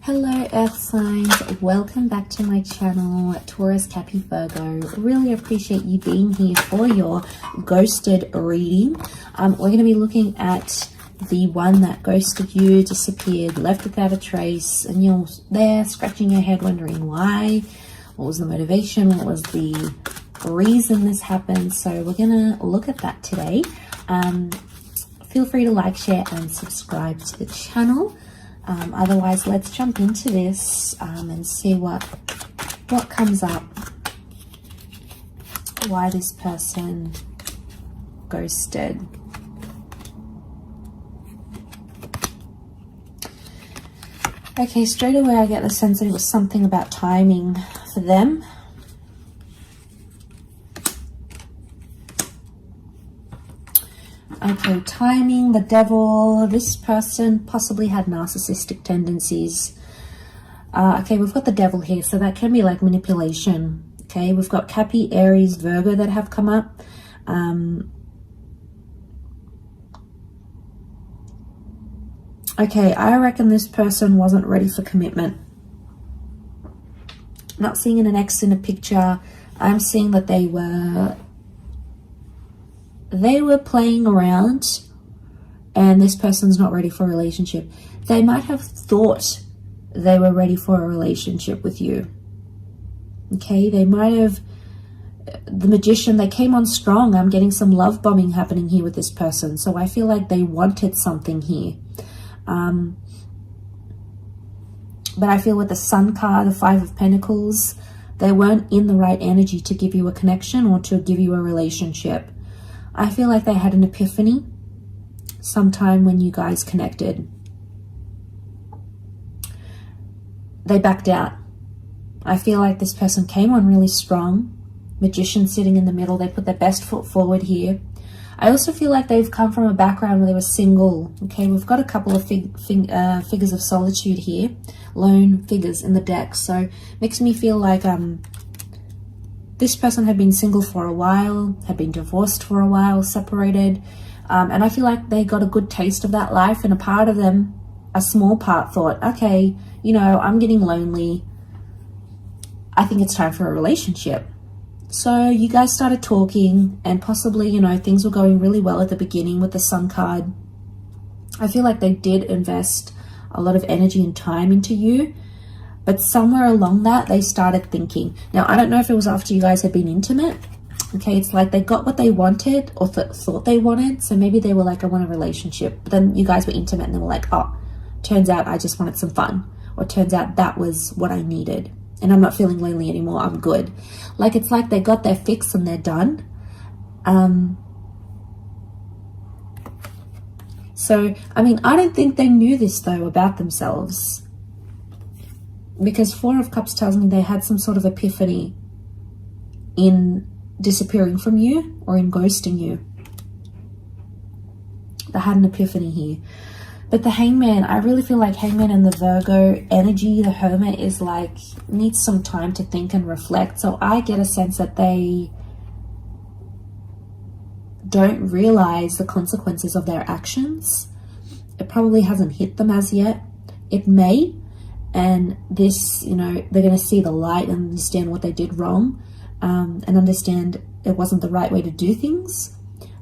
Hello Earth signs, welcome back to my channel, Taurus, Cappy, Virgo. Really appreciate you being here for your ghosted reading. We're going to be looking at the one that ghosted you, disappeared, left without a trace, and you're there scratching your head wondering why, what was the motivation, what was the reason this happened. So we're going to look at that today. Feel free to like, share, and subscribe to the channel. Otherwise, let's jump into this and see what comes up, why this person ghosted. Okay, straight away I get the sense that it was something about timing for them. Okay, timing, the devil. This person possibly had narcissistic tendencies. Okay, we've got the devil here, so that can be like manipulation. Okay, we've got Cappy, Aries, Virgo that have come up. Okay, I reckon this person wasn't ready for commitment. Not seeing an ex in a picture. I'm seeing that they were playing around and this person's not ready for a relationship. They might have thought they were ready for a relationship with you. Okay, they might have, the Magician, they came on strong. I'm getting some love bombing happening here with this person. So I feel like they wanted something here. But I feel with the Sun card, the Five of Pentacles, they weren't in the right energy to give you a connection or to give you a relationship. I feel like they had an epiphany sometime when you guys connected. They backed out. I feel like this person came on really strong. Magician sitting in the middle. They put their best foot forward here. I also feel like they've come from a background where they were single. Okay, we've got a couple of figures of solitude here. Lone figures in the deck. So makes me feel like this person had been single for a while, had been divorced for a while, separated. And I feel like they got a good taste of that life. And a part of them, a small part, thought, okay, you know, I'm getting lonely. I think it's time for a relationship. So you guys started talking and possibly, you know, things were going really well at the beginning with the Sun card. I feel like they did invest a lot of energy and time into you. But somewhere along that, they started thinking. Now, I don't know if it was after you guys had been intimate. Okay, it's like they got what they wanted or thought they wanted. So maybe they were like, I want a relationship. But then you guys were intimate and they were like, oh, turns out I just wanted some fun. Or turns out that was what I needed. And I'm not feeling lonely anymore. I'm good. Like, it's like they got their fix and they're done. So, I mean, I don't think they knew this, though, about themselves. Because Four of Cups tells me they had some sort of epiphany in disappearing from you or in ghosting you. They had an epiphany here. But the Hangman, I really feel like Hangman and the Virgo energy, the Hermit, is like, needs some time to think and reflect. So I get a sense that they don't realize the consequences of their actions. It probably hasn't hit them as yet. It may. And this, you know, they're going to see the light and understand what they did wrong, and understand it wasn't the right way to do things.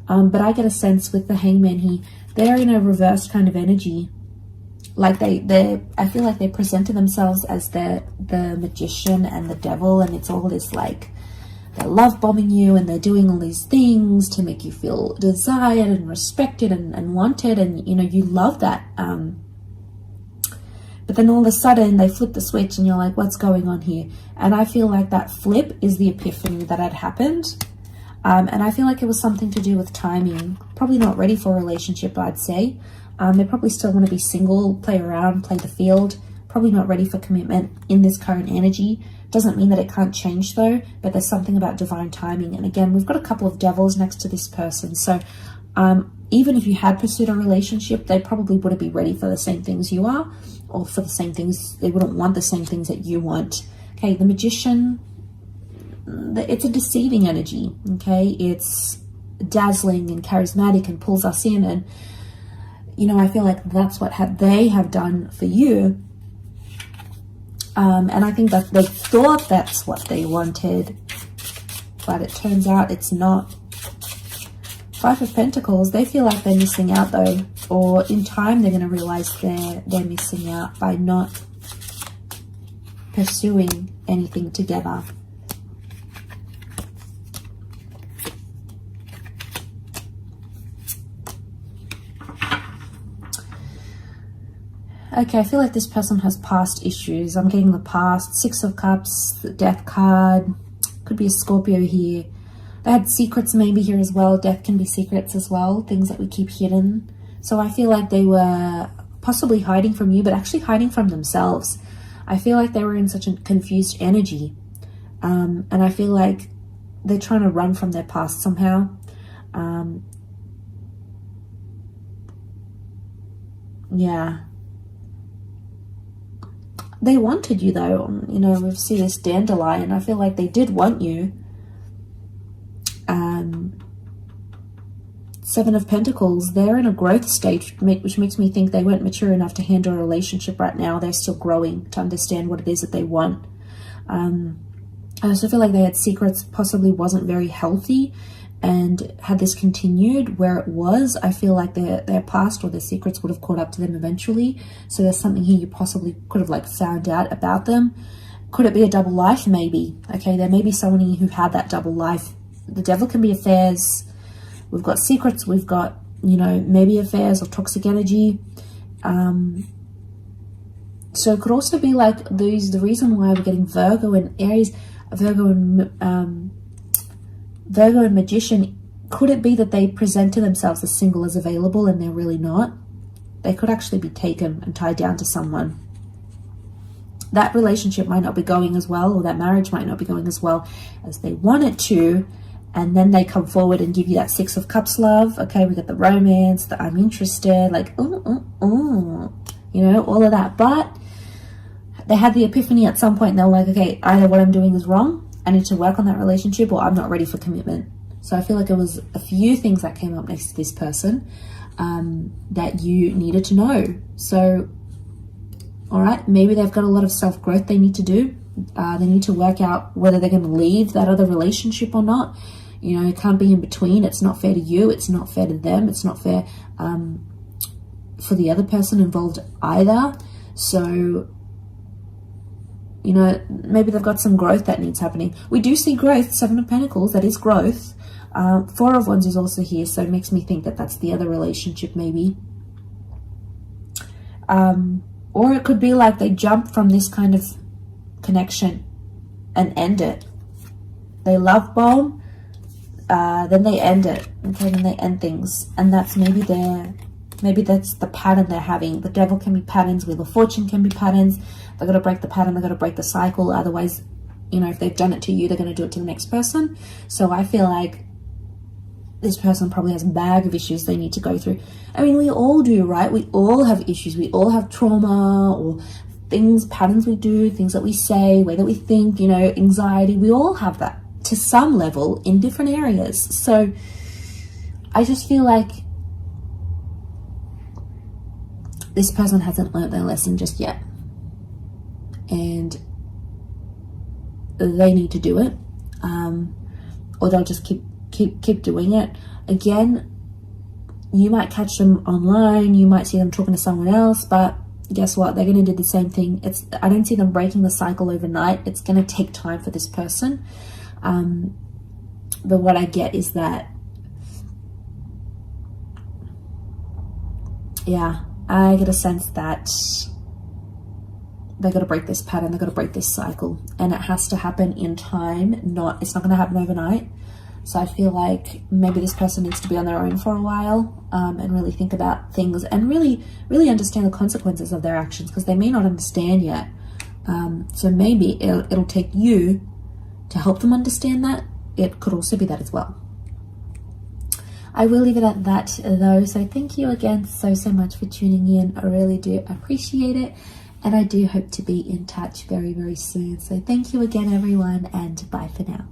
But I get a sense with the Hangman, they're in a reverse kind of energy. Like I feel like they presented themselves as the Magician and the Devil, and it's all this like, they're love bombing you and they're doing all these things to make you feel desired and respected and wanted, and you know, you love that. But then all of a sudden they flip the switch and you're like, what's going on here? And I feel like that flip is the epiphany that had happened. And I feel like it was something to do with timing. Probably not ready for a relationship, I'd say. They probably still want to be single, play around, play the field. Probably not ready for commitment in this current energy. Doesn't mean that it can't change though, but there's something about divine timing. And again, we've got a couple of devils next to this person. So even if you had pursued a relationship, they probably wouldn't be ready for the same things you are, or for the same things. They wouldn't want the same things that you want. Okay, the Magician, it's a deceiving energy. Okay, it's dazzling and charismatic and pulls us in, and you know, I feel like that's what they have done for you. And I think that they thought that's what they wanted, but it turns out it's not. Five of Pentacles, they feel like they're missing out though, or in time they're going to realize they're missing out by not pursuing anything together. Okay, I feel like this person has past issues. I'm getting the past. Six of Cups, the Death card. Could be a Scorpio here. They had secrets maybe here as well. Death can be secrets as well. Things that we keep hidden. So I feel like they were possibly hiding from you, but actually hiding from themselves. I feel like they were in such a confused energy. And I feel like they're trying to run from their past somehow. Yeah. They wanted you though. You know, we see this dandelion. I feel like they did want you. Seven of Pentacles, they're in a growth stage, which makes me think they weren't mature enough to handle a relationship right now. They're still growing to understand what it is that they want. I also feel like they had secrets, possibly wasn't very healthy, and had this continued where it was, I feel like their past or their secrets would have caught up to them eventually. So there's something here you possibly could have like found out about them. Could it be a double life? Maybe. Okay, there may be someone here who had that double life. The Devil can be affairs. We've got secrets. We've got, you know, maybe affairs or toxic energy. So it could also be like the reason why we're getting Virgo and Aries, Virgo and Magician. Could it be that they present to themselves as single as available and they're really not? They could actually be taken and tied down to someone. That relationship might not be going as well, or that marriage might not be going as well as they want it to. And then they come forward and give you that Six of Cups love. Okay, we got the romance, the I'm interested, like, you know, all of that. But they had the epiphany at some point and they're like, okay, either what I'm doing is wrong, I need to work on that relationship, or I'm not ready for commitment. So I feel like it was a few things that came up next to this person that you needed to know. So, all right, maybe they've got a lot of self-growth they need to do. They need to work out whether they're going to leave that other relationship or not. You know, it can't be in between. It's not fair to you. It's not fair to them. It's not fair for the other person involved either. So, you know, maybe they've got some growth that needs happening. We do see growth. Seven of Pentacles, that is growth. Four of Wands is also here, so it makes me think that that's the other relationship maybe. Or it could be like they jump from this kind of connection and end it. They love bomb, then they end it. Okay, then they end things, and that's maybe that's the pattern they're having. The Devil can be patterns. Wheel of Fortune can be patterns. They've got to break the pattern. They've got to break the cycle. Otherwise, you know, if they've done it to you, they're going to do it to the next person. So I feel like this person probably has a bag of issues they need to go through. I mean, we all do, right? We all have issues. We all have trauma or things, patterns we do, things that we say, way that we think, you know, anxiety. We all have that to some level in different areas. So I just feel like this person hasn't learned their lesson just yet. And they need to do it. Or they'll just keep doing it. Again, you might catch them online, you might see them talking to someone else, but guess what? They're going to do the same thing. I don't see them breaking the cycle overnight. It's going to take time for this person. But what I get is that, yeah, I get a sense that they've got to break this pattern, they've got to break this cycle, and it has to happen in time. It's not going to happen overnight. So I feel like maybe this person needs to be on their own for a while and really think about things and really understand the consequences of their actions, because they may not understand yet. So maybe it'll take you to help them understand that. It could also be that as well. I will leave it at that though. So thank you again so much for tuning in. I really do appreciate it. And I do hope to be in touch very, very soon. So thank you again, everyone, and bye for now.